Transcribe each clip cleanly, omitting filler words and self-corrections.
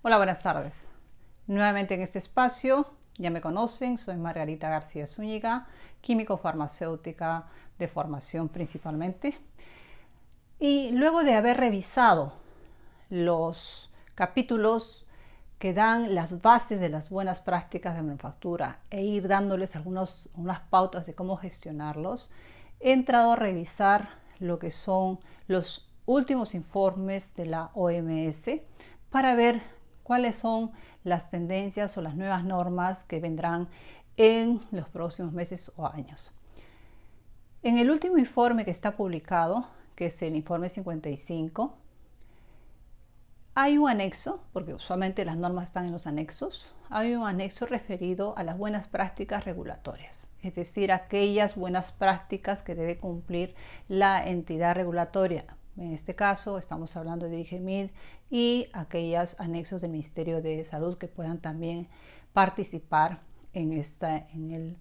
Hola, buenas tardes. Nuevamente en este espacio, ya me conocen, soy Margarita García Zúñiga, químico farmacéutica de formación principalmente. Y luego de haber revisado los capítulos que dan las bases de las buenas prácticas de manufactura e ir dándoles unas pautas de cómo gestionarlos, he entrado a revisar lo que son los últimos informes de la OMS para ver cuáles son las tendencias o las nuevas normas que vendrán en los próximos meses o años. En el último informe que está publicado, que es el informe 55, hay un anexo, porque usualmente las normas están en los anexos, hay un anexo referido a las buenas prácticas regulatorias, es decir, aquellas buenas prácticas que debe cumplir la entidad regulatoria. En este caso estamos hablando de DIGEMID y aquellos anexos del Ministerio de Salud que puedan también participar en el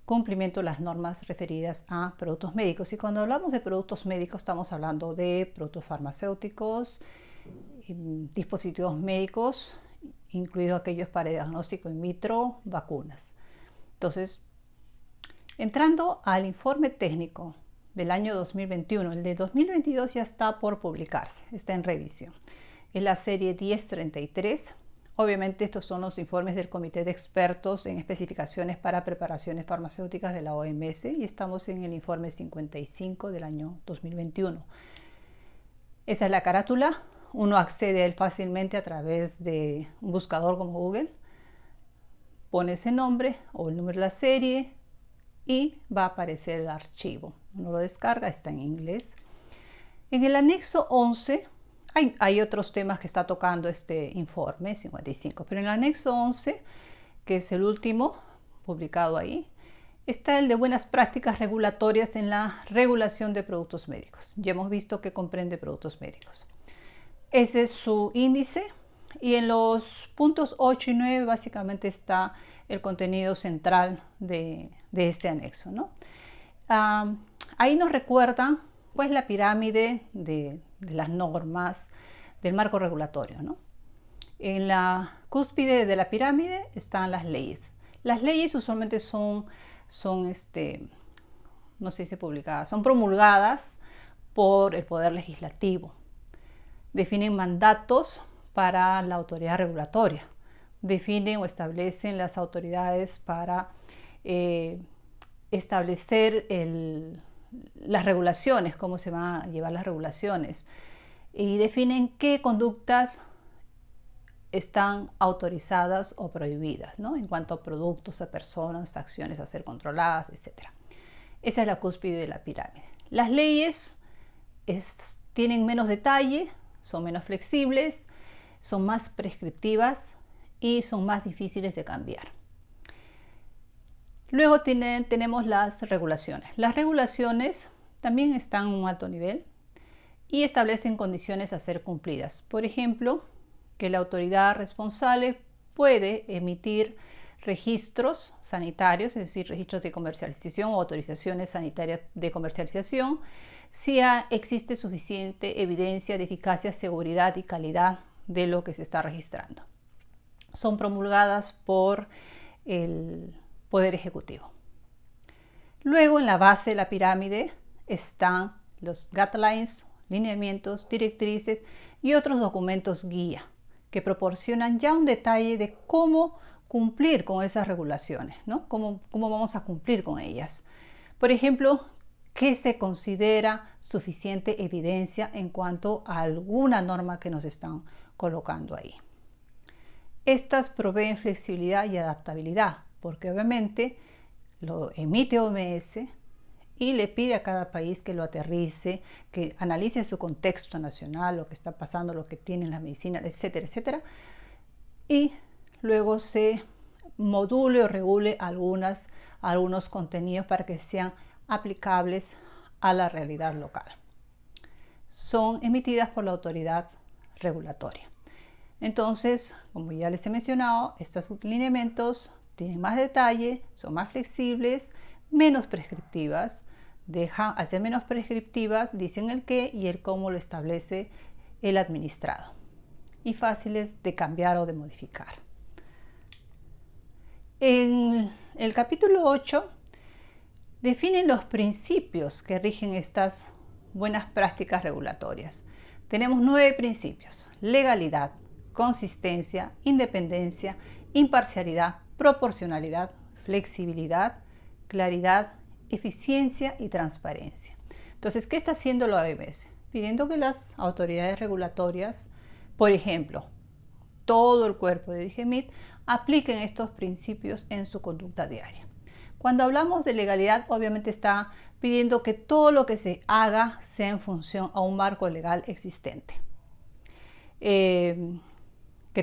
cumplimiento de las normas referidas a productos médicos. Y cuando hablamos de productos médicos estamos hablando de productos farmacéuticos, dispositivos médicos, incluidos aquellos para diagnóstico in vitro, vacunas. Entonces, entrando al informe técnico del año 2021, el de 2022 ya está por publicarse, está en revisión. Es la serie 1033. Obviamente estos son los informes del Comité de Expertos en Especificaciones para Preparaciones Farmacéuticas de la OMS y estamos en el informe 55 del año 2021. Esa es la carátula. Uno accede a él fácilmente a través de un buscador como Google. Pone ese nombre o el número de la serie y va a aparecer el archivo. Uno lo descarga, está en inglés. En el anexo 11 hay otros temas que está tocando este informe 55, pero en el anexo 11, que es el último publicado ahí, está el de buenas prácticas regulatorias en la regulación de productos médicos. Ya hemos visto que comprende productos médicos. Ese es su índice y en los puntos 8 y 9 básicamente está el contenido central de este anexo, ¿no? Ahí nos recuerdan pues la pirámide de las normas del marco regulatorio, ¿no? En la cúspide de la pirámide están las leyes. Las leyes usualmente son no sé si publicadas, son promulgadas por el Poder Legislativo. Definen mandatos para la autoridad regulatoria, definen o establecen las autoridades para establecer las regulaciones, cómo se van a llevar las regulaciones y definen qué conductas están autorizadas o prohibidas, ¿no? En cuanto a productos, a personas, acciones a ser controladas, etc. Esa es la cúspide de la pirámide. Las leyes tienen menos detalle, son menos flexibles, son más prescriptivas y son más difíciles de cambiar. Luego tenemos las regulaciones. Las regulaciones también están a un alto nivel y establecen condiciones a ser cumplidas. Por ejemplo, que la autoridad responsable puede emitir registros sanitarios, es decir, registros de comercialización o autorizaciones sanitarias de comercialización, si existe suficiente evidencia de eficacia, seguridad y calidad de lo que se está registrando. Son promulgadas por el Poder Ejecutivo. Luego, en la base de la pirámide están los guidelines, lineamientos, directrices y otros documentos guía que proporcionan ya un detalle de cómo cumplir con esas regulaciones, ¿no? Cómo vamos a cumplir con ellas. Por ejemplo, ¿qué se considera suficiente evidencia en cuanto a alguna norma que nos están colocando ahí? Estas proveen flexibilidad y adaptabilidad, porque obviamente lo emite OMS y le pide a cada país que lo aterrice, que analice su contexto nacional, lo que está pasando, lo que tienen las medicinas, etcétera, etcétera, y luego se module o regule algunos contenidos para que sean aplicables a la realidad local. Son emitidas por la autoridad regulatoria. Entonces, como ya les he mencionado, estos lineamientos tienen más detalle, son más flexibles, menos prescriptivas. Al ser menos prescriptivas, dicen el qué y el cómo lo establece el administrado. y fáciles de cambiar o de modificar. En el capítulo 8 definen los principios que rigen estas buenas prácticas regulatorias. Tenemos 9 principios: legalidad, consistencia, independencia, imparcialidad, proporcionalidad, flexibilidad, claridad, eficiencia y transparencia. Entonces, ¿qué está haciendo la OMS? Pidiendo que las autoridades regulatorias, por ejemplo, todo el cuerpo de DGMIT, apliquen estos principios en su conducta diaria. Cuando hablamos de legalidad, obviamente está pidiendo que todo lo que se haga sea en función a un marco legal existente. Que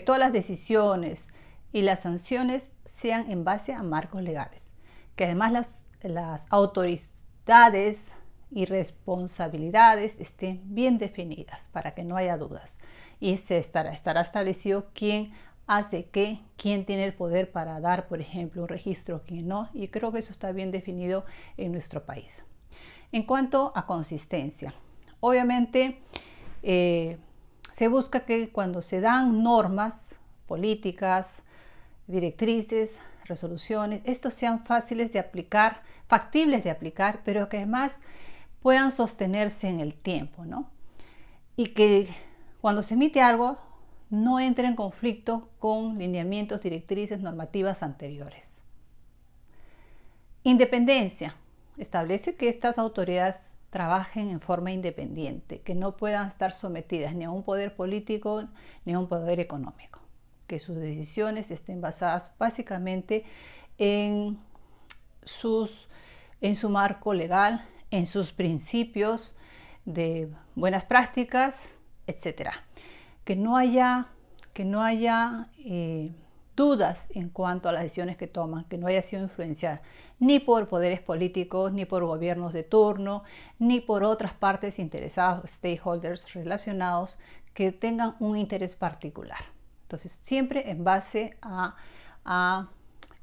todas las decisiones y las sanciones sean en base a marcos legales. Que además las autoridades y responsabilidades estén bien definidas para que no haya dudas. Y estará establecido quién hace qué, quién tiene el poder para dar, por ejemplo, un registro, quién no. Y creo que eso está bien definido en nuestro país. En cuanto a consistencia, obviamente se busca que cuando se dan normas, políticas, directrices, resoluciones, estos sean fáciles de aplicar, factibles de aplicar, pero que además puedan sostenerse en el tiempo, ¿no? Y que cuando se emite algo no entre en conflicto con lineamientos, directrices, normativas anteriores. Independencia. Establece que estas autoridades trabajen en forma independiente, que no puedan estar sometidas ni a un poder político ni a un poder económico, que sus decisiones estén basadas básicamente en su marco legal, en sus principios de buenas prácticas, etc. Que no haya dudas en cuanto a las decisiones que toman, que no haya sido influenciada ni por poderes políticos, ni por gobiernos de turno, ni por otras partes interesadas, stakeholders relacionados, que tengan un interés particular. Entonces, siempre en base a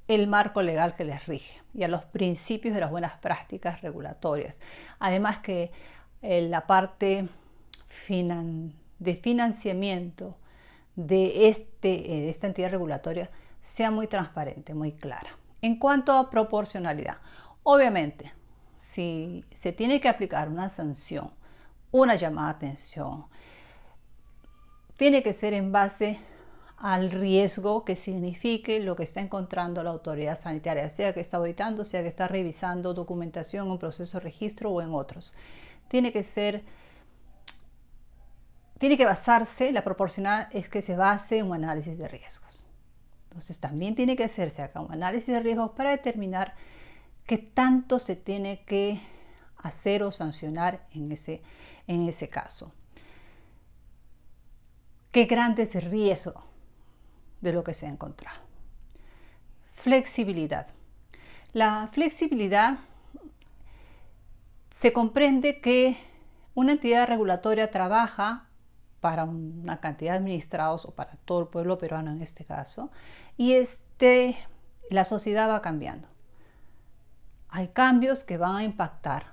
el marco legal que les rige y a los principios de las buenas prácticas regulatorias. Además que la parte de financiamiento de esta entidad regulatoria sea muy transparente, muy clara. En cuanto a proporcionalidad, obviamente, si se tiene que aplicar una sanción, una llamada de atención, tiene que ser en base al riesgo que signifique lo que está encontrando la autoridad sanitaria, sea que está auditando, sea que está revisando documentación en un proceso de registro o en otros. Tiene que basarse, la proporcional es que se base en un análisis de riesgos. Entonces también tiene que hacerse acá un análisis de riesgos para determinar qué tanto se tiene que hacer o sancionar en ese caso. Qué grande es el riesgo de lo que se ha encontrado. Flexibilidad. La flexibilidad se comprende que una entidad regulatoria trabaja para una cantidad de administrados o para todo el pueblo peruano en este caso, y la sociedad va cambiando. Hay cambios que van a impactar.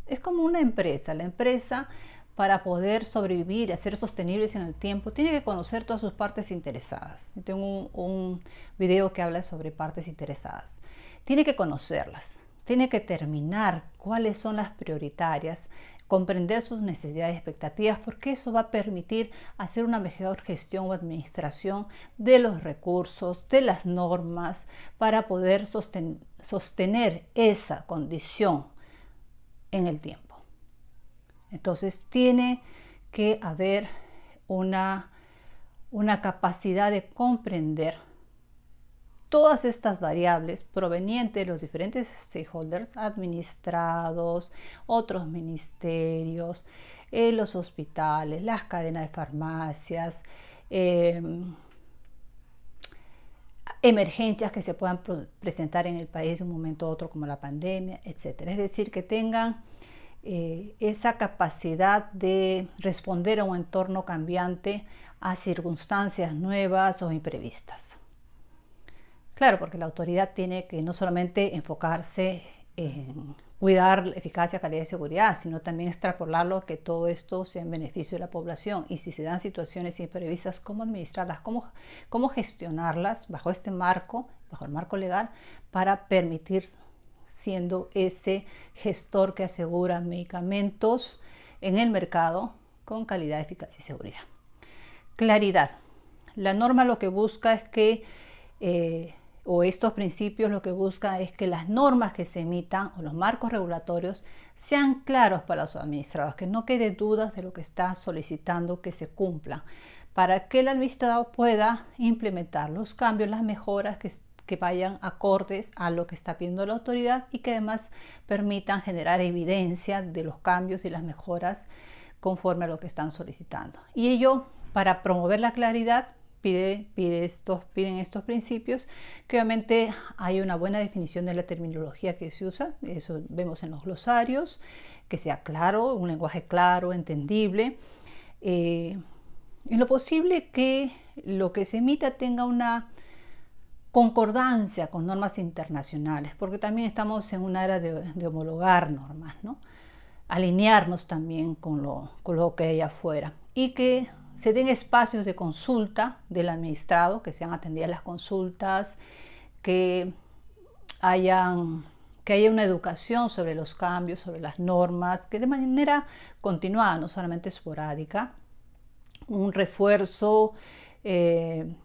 Es como una empresa. La empresa, para poder sobrevivir y ser sostenibles en el tiempo, tiene que conocer todas sus partes interesadas. Tengo un video que habla sobre partes interesadas. Tiene que conocerlas, tiene que determinar cuáles son las prioritarias, comprender sus necesidades y expectativas, porque eso va a permitir hacer una mejor gestión o administración de los recursos, de las normas, para poder sostener esa condición en el tiempo. Entonces tiene que haber una capacidad de comprender todas estas variables provenientes de los diferentes stakeholders, administrados, otros ministerios, los hospitales, las cadenas de farmacias, emergencias que se puedan presentar en el país de un momento a otro, como la pandemia, etc. Es decir, que tengan esa capacidad de responder a un entorno cambiante, a circunstancias nuevas o imprevistas. Claro, porque la autoridad tiene que no solamente enfocarse cuidar eficacia, calidad y seguridad, sino también extrapolarlo, que todo esto sea en beneficio de la población. Y si se dan situaciones imprevistas, cómo administrarlas, cómo gestionarlas bajo este marco, bajo el marco legal, para permitir siendo ese gestor que asegura medicamentos en el mercado con calidad, eficacia y seguridad. Claridad. La norma lo que busca es que o estos principios lo que buscan es que las normas que se emitan o los marcos regulatorios sean claros para los administrados, que no quede dudas de lo que está solicitando que se cumpla, para que el administrador pueda implementar los cambios, las mejoras que vayan acordes a lo que está pidiendo la autoridad y que además permitan generar evidencia de los cambios y las mejoras conforme a lo que están solicitando. Y ello, para promover la claridad, piden estos principios, que obviamente hay una buena definición de la terminología que se usa, eso vemos en los glosarios, que sea claro, un lenguaje claro, entendible, en lo posible que lo que se emita tenga una concordancia con normas internacionales, porque también estamos en una era de homologar normas, ¿no? Alinearnos también con lo que hay afuera, y que se den espacios de consulta del administrado, que sean atendidas las consultas, que haya una educación sobre los cambios, sobre las normas, que de manera continuada, no solamente esporádica, un refuerzo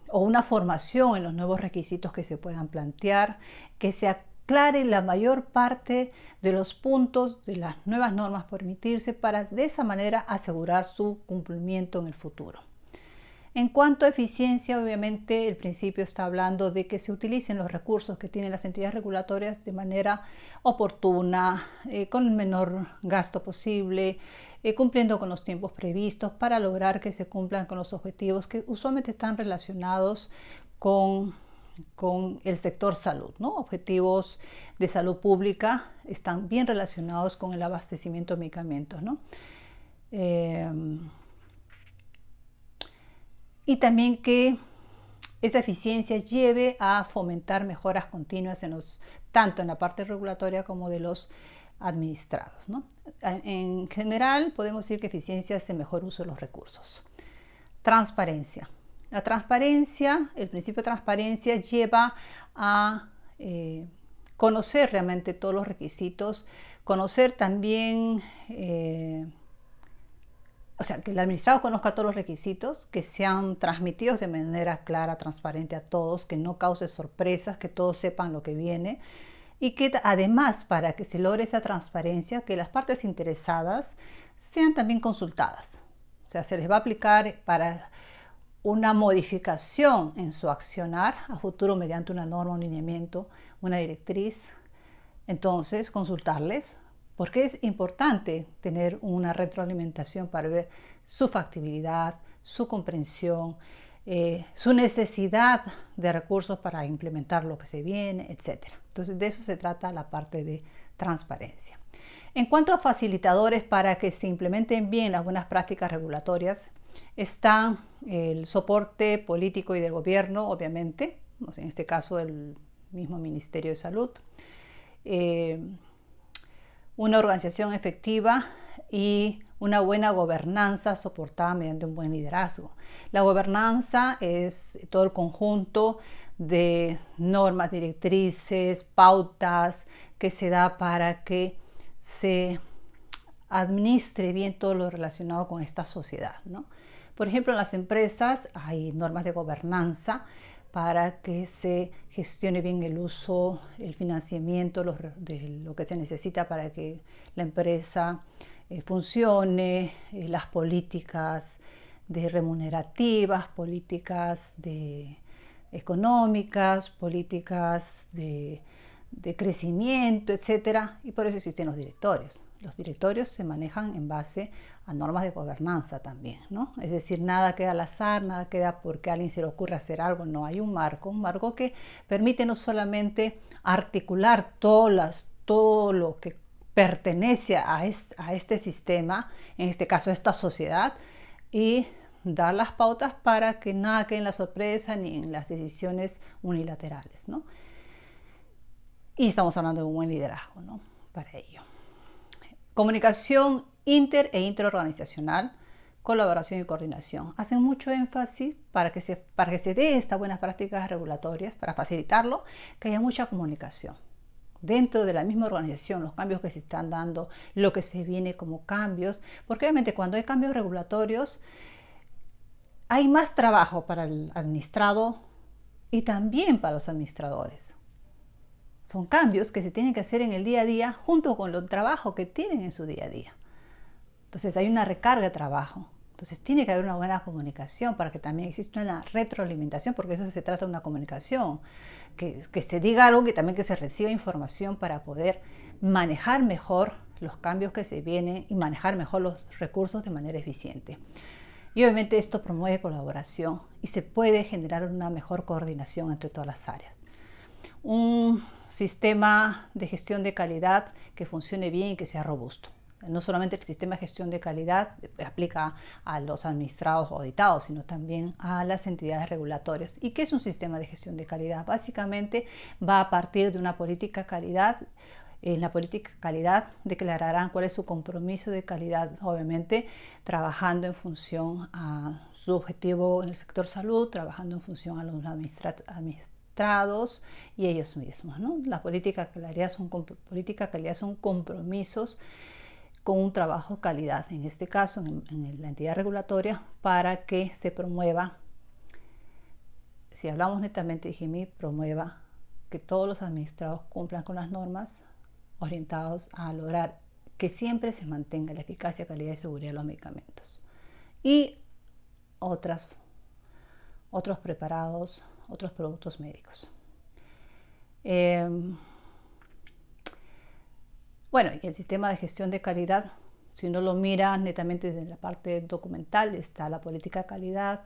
o una formación en los nuevos requisitos que se puedan plantear, que se aclare la mayor parte de los puntos de las nuevas normas por emitirse, para de esa manera asegurar su cumplimiento en el futuro. En cuanto a eficiencia, obviamente el principio está hablando de que se utilicen los recursos que tienen las entidades regulatorias de manera oportuna, con el menor gasto posible, cumpliendo con los tiempos previstos, para lograr que se cumplan con los objetivos que usualmente están relacionados con el sector salud, ¿no? Objetivos de salud pública están bien relacionados con el abastecimiento de medicamentos, ¿no? Y también que esa eficiencia lleve a fomentar mejoras continuas tanto en la parte regulatoria como de los administrados, ¿no? En general podemos decir que eficiencia es el mejor uso de los recursos. Transparencia. La transparencia, el principio de transparencia lleva a conocer realmente todos los requisitos, conocer también, o sea, que el administrado conozca todos los requisitos, que sean transmitidos de manera clara, transparente a todos, que no cause sorpresas, que todos sepan lo que viene, y que además, para que se logre esa transparencia, que las partes interesadas sean también consultadas. O sea, se les va a aplicar para una modificación en su accionar a futuro mediante una norma, un lineamiento, una directriz. Entonces, consultarles, porque es importante tener una retroalimentación para ver su factibilidad, su comprensión, su necesidad de recursos para implementar lo que se viene, etc. Entonces, de eso se trata la parte de transparencia. En cuanto a facilitadores para que se implementen bien las buenas prácticas regulatorias, está el soporte político y del gobierno, obviamente, en este caso el mismo Ministerio de Salud, una organización efectiva y una buena gobernanza soportada mediante un buen liderazgo. La gobernanza es todo el conjunto de normas, directrices, pautas que se da para que se administre bien todo lo relacionado con esta sociedad, ¿no? Por ejemplo, en las empresas hay normas de gobernanza para que se gestione bien el uso, el financiamiento de lo que se necesita para que la empresa funcione, las políticas remunerativas, políticas económicas, políticas de crecimiento, etcétera, y por eso existen los directorios. Los directorios se manejan en base a normas de gobernanza también, ¿no? Es decir, nada queda al azar, nada queda porque a alguien se le ocurre hacer algo. No, hay un marco que permite no solamente articular todo lo que pertenece a este sistema, en este caso a esta sociedad, y dar las pautas para que nada quede en la sorpresa ni en las decisiones unilaterales, ¿no? Y estamos hablando de un buen liderazgo, ¿no? Para ello. Comunicación inter e interorganizacional, colaboración y coordinación. Hacen mucho énfasis para que se dé estas buenas prácticas regulatorias, para facilitarlo, que haya mucha comunicación. Dentro de la misma organización, los cambios que se están dando, lo que se viene como cambios, porque obviamente cuando hay cambios regulatorios, hay más trabajo para el administrado y también para los administradores. Son cambios que se tienen que hacer en el día a día junto con el trabajo que tienen en su día a día. Entonces hay una recarga de trabajo. Entonces tiene que haber una buena comunicación para que también exista una retroalimentación, porque eso se trata de una comunicación. Que se diga algo, que también que se reciba información para poder manejar mejor los cambios que se vienen y manejar mejor los recursos de manera eficiente. Y obviamente esto promueve colaboración y se puede generar una mejor coordinación entre todas las áreas. Un sistema de gestión de calidad que funcione bien y que sea robusto. No solamente el sistema de gestión de calidad aplica a los administrados o auditados, sino también a las entidades regulatorias. ¿Y qué es un sistema de gestión de calidad? Básicamente va a partir de una política de calidad. En la política de calidad declararán cuál es su compromiso de calidad, obviamente trabajando en función a su objetivo en el sector salud, trabajando en función a los administrados y ellos mismos, ¿no? La política de calidad son compromisos con un trabajo de calidad, en este caso en la entidad regulatoria, para que se promueva, si hablamos netamente de GIMI, promueva que todos los administrados cumplan con las normas orientados a lograr que siempre se mantenga la eficacia, calidad y seguridad de los medicamentos y otros preparados, otros productos médicos. Bueno, y el sistema de gestión de calidad, si uno lo mira netamente desde la parte documental, está la política de calidad,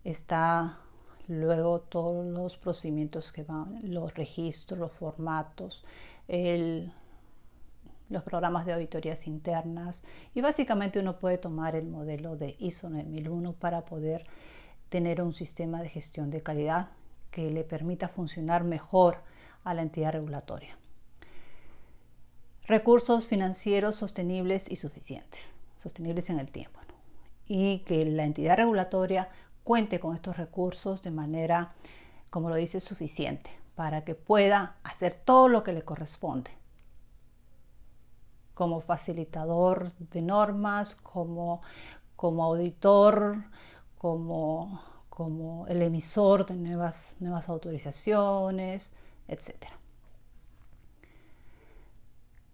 está luego todos los procedimientos que van, los registros, los formatos, los programas de auditorías internas, y básicamente uno puede tomar el modelo de ISO 9001 para poder tener un sistema de gestión de calidad que le permita funcionar mejor a la entidad regulatoria. Recursos financieros sostenibles y suficientes, sostenibles en el tiempo, ¿no? Y que la entidad regulatoria cuente con estos recursos de manera, como lo dice, suficiente para que pueda hacer todo lo que le corresponde como facilitador de normas, como auditor, como el emisor de nuevas autorizaciones, etc.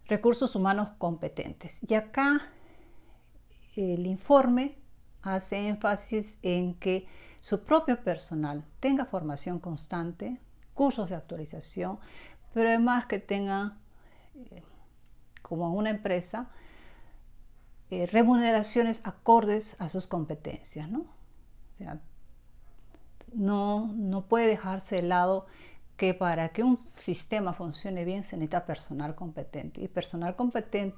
Recursos humanos competentes. Y acá el informe hace énfasis en que su propio personal tenga formación constante, cursos de actualización, pero además que tenga, como en una empresa, remuneraciones acordes a sus competencias, ¿no? O sea, no puede dejarse de lado que para que un sistema funcione bien se necesita personal competente,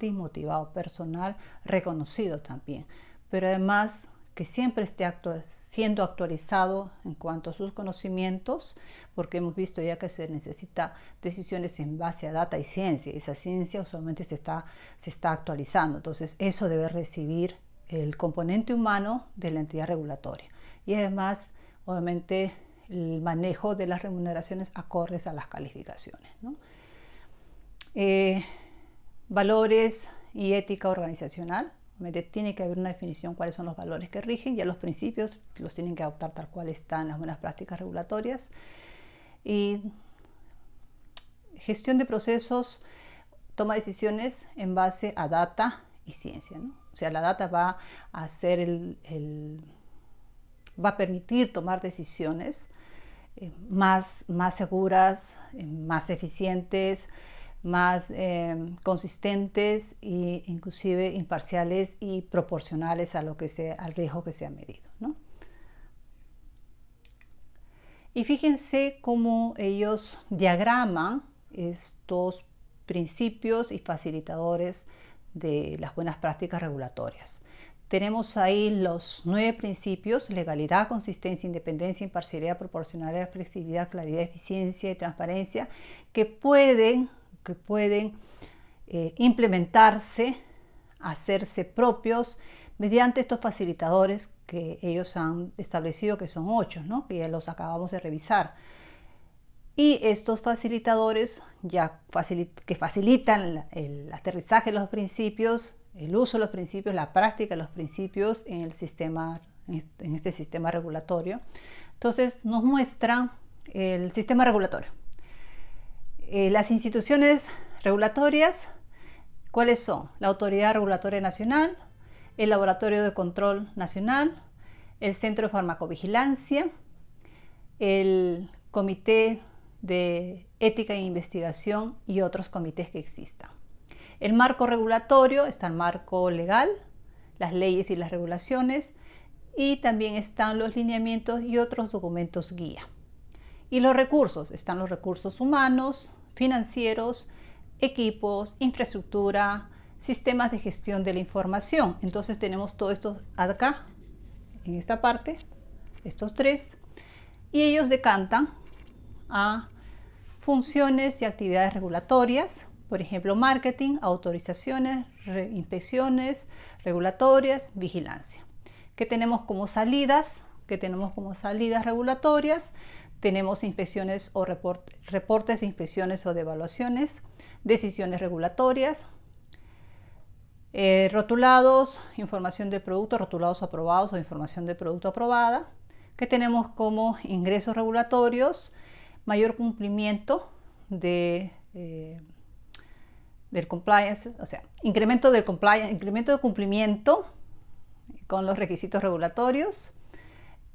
y motivado, personal reconocido también, pero además que siempre esté siendo actualizado en cuanto a sus conocimientos, porque hemos visto ya que se necesita decisiones en base a data y ciencia, y esa ciencia usualmente se está actualizando, entonces eso debe recibir el componente humano de la entidad regulatoria, y además obviamente el manejo de las remuneraciones acordes a las calificaciones, ¿no? Valores y ética organizacional. Tiene que haber una definición cuáles son los valores que rigen, ya los principios los tienen que adoptar tal cual están las buenas prácticas regulatorias. Y gestión de procesos, toma decisiones en base a data y ciencia, ¿no? O sea, la data va a hacer va a permitir tomar decisiones más seguras, más eficientes, más consistentes e inclusive imparciales y proporcionales al riesgo que se ha medido, ¿no? Y fíjense cómo ellos diagraman estos principios y facilitadores de las buenas prácticas regulatorias. Tenemos ahí los 9 principios: legalidad, consistencia, independencia, imparcialidad, proporcionalidad, flexibilidad, claridad, eficiencia y transparencia, que pueden implementarse, hacerse propios mediante estos facilitadores que ellos han establecido, que son 8, ¿no? Que ya los acabamos de revisar. Y estos facilitadores que facilitan el aterrizaje de los principios, el uso de los principios, la práctica de los principios en este sistema regulatorio. Entonces nos muestran el sistema regulatorio. Las instituciones regulatorias, ¿cuáles son? La Autoridad Regulatoria Nacional, el Laboratorio de Control Nacional, el Centro de Farmacovigilancia, el Comité de Ética e Investigación y otros comités que existan. El marco regulatorio: está el marco legal, las leyes y las regulaciones, y también están los lineamientos y otros documentos guía. Y los recursos: están los recursos humanos, financieros, equipos, infraestructura, sistemas de gestión de la información. Entonces tenemos todo esto acá, en esta parte, estos 3, y ellos decantan a funciones y actividades regulatorias, por ejemplo, marketing, autorizaciones, inspecciones regulatorias, vigilancia. ¿Qué tenemos como salidas? Regulatorias. Tenemos inspecciones o reportes de inspecciones o de evaluaciones, decisiones regulatorias, rotulados, información de producto, rotulados aprobados o información de producto aprobada. ¿Qué tenemos como ingresos regulatorios? Mayor cumplimiento del compliance, o sea, incremento del compliance, incremento de cumplimiento con los requisitos regulatorios.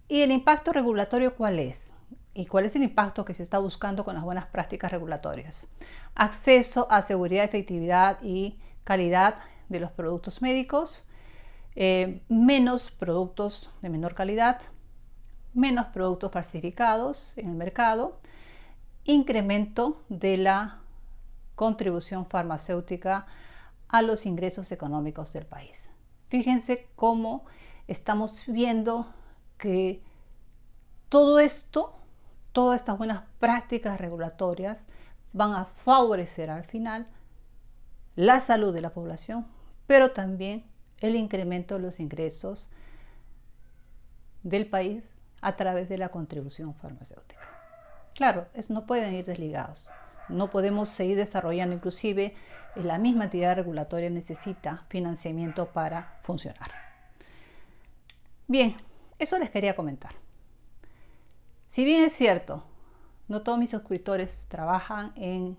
¿Y el impacto regulatorio cuál es? ¿Y cuál es el impacto que se está buscando con las buenas prácticas regulatorias? Acceso a seguridad, efectividad y calidad de los productos médicos, menos productos de menor calidad, menos productos falsificados en el mercado, incremento de la contribución farmacéutica a los ingresos económicos del país. Fíjense cómo estamos viendo que todo esto, todas estas buenas prácticas regulatorias van a favorecer al final la salud de la población, pero también el incremento de los ingresos del país a través de la contribución farmacéutica. Claro, no pueden ir desligados. No podemos seguir desarrollando, inclusive la misma entidad regulatoria necesita financiamiento para funcionar. Bien, eso les quería comentar. Si bien es cierto, no todos mis suscriptores trabajan en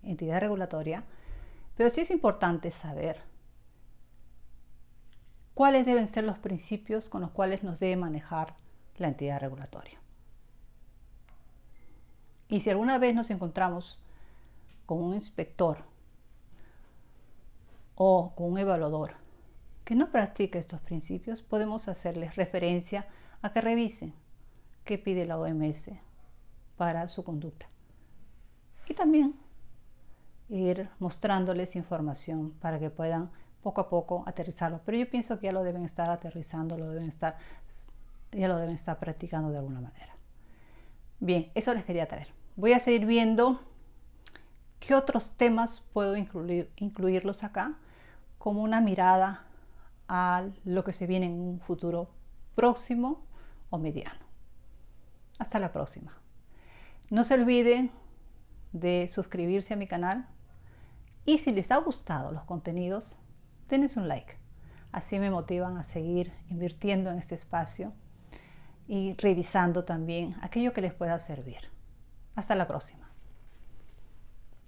entidad regulatoria, pero sí es importante saber cuáles deben ser los principios con los cuales nos debe manejar la entidad regulatoria. Y si alguna vez nos encontramos con un inspector o con un evaluador que no practica estos principios, podemos hacerles referencia a que revisen qué pide la OMS para su conducta. Y también ir mostrándoles información para que puedan poco a poco aterrizarlo. Pero yo pienso que ya lo deben estar aterrizando, ya lo deben estar practicando de alguna manera. Bien, eso les quería traer. Voy a seguir viendo qué otros temas puedo incluirlos acá como una mirada a lo que se viene en un futuro próximo o mediano. Hasta la próxima. No se olviden de suscribirse a mi canal y si les ha gustado los contenidos, denles un like. Así me motivan a seguir invirtiendo en este espacio y revisando también aquello que les pueda servir. Hasta la próxima.